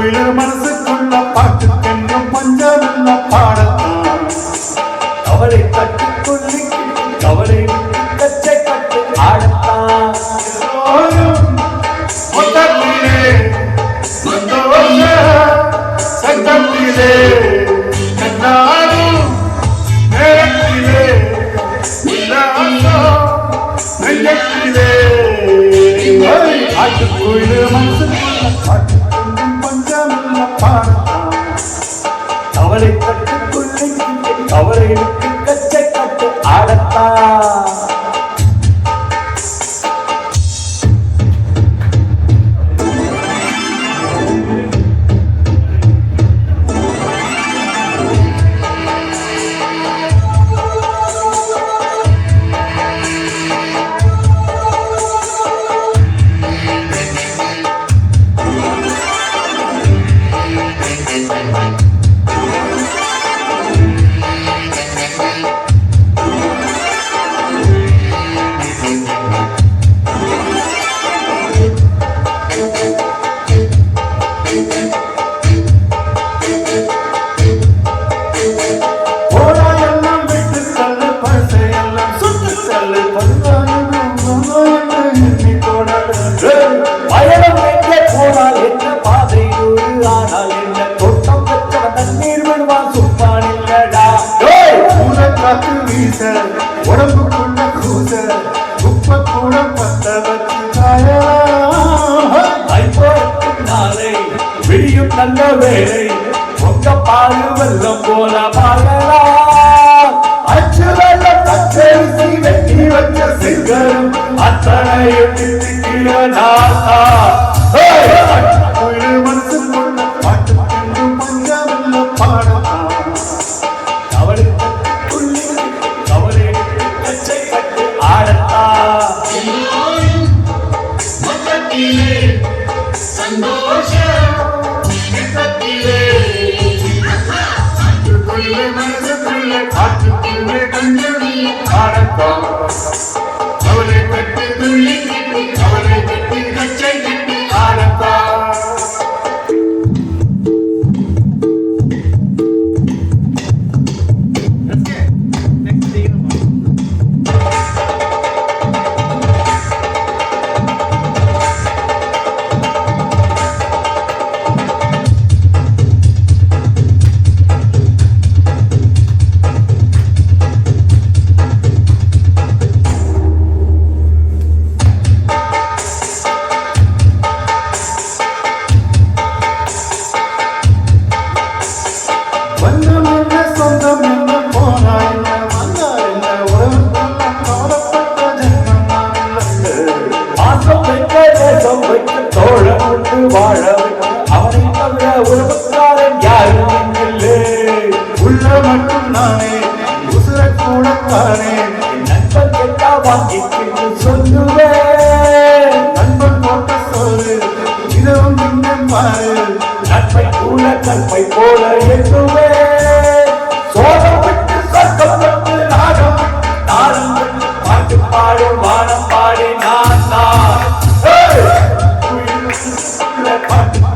காட்டுக்குள்ள மனசுக்குள்ள பாட்டுக்கென்றும் பஞ்சமில்ல பாடத்தான் கவலை கட்டுக்குள்ளி கவலை கச்சை கட்டு ஆடத்தான் மொத்தத்திலே சந்தோஷ சங்கத்திலே கண்ணாடும் நேரத்திலே உல்லாசம் நெஞ்சத்திலே காட்டுக்குள்ள மனசுக்குள்ள பாட்டுக்கென்றும் பஞ்சமில்ல பாடத்தான் கவலை கட்டுக்குள்ளி கவலை கச்சை கட்டு ஆடத்தான் பயணம் எங்கே போனால் என்ன பாதை ஆனால் என்ன தோட்டம் பெற்றவன் தண்ணீர் விடுவான் சும்மான் இல்லடா காத்து வீச உடம்புக்குள்ள கூச குப்பை கூட பத்த வச்சு நாளை விடியும் நல்ல வேலை உங்க பால் வெள்ளம் போல பாகலாம் அச்சு வெள்ளம் பச்சரிசி வெட்டி வச்ச சிங்கரும் அத்தனையும் மனசுக்குள்ள பாட்டுக்கென்றும் பஞ்சமில்ல பாடத்தான் கவலை கவலை கச்சை கட்டு ஆடத்தான் சந்தோஷ மனசுக்குள்ள பாட்டுக்குள்ள கஞ்சமில்ல பாடத்தான் அவளை கட்டி துள்ளி அவளை கட்டி கச்சை கட்டி ஆடத்தான் வாழ அவனை தவிர உறவுக்காரன் யாரும் இல்லை உள்ள மட்டும் நானே உசுர கூட தானே நண்பன் கேட்டா வாங்கிட்டு சொல்லுவேன் நண்பன் போட்ட சோறு இதுவும் இன்னும் பாரு நட்பை கூட கற்பை போல எண்ணுவேன் சோகம் விட்டு சொர்க்கம் விட்டு நாகம் விட்டு தாளம் விட்டு பாட்டு பாடு வானம் பாடி நான் தான் பாட்டு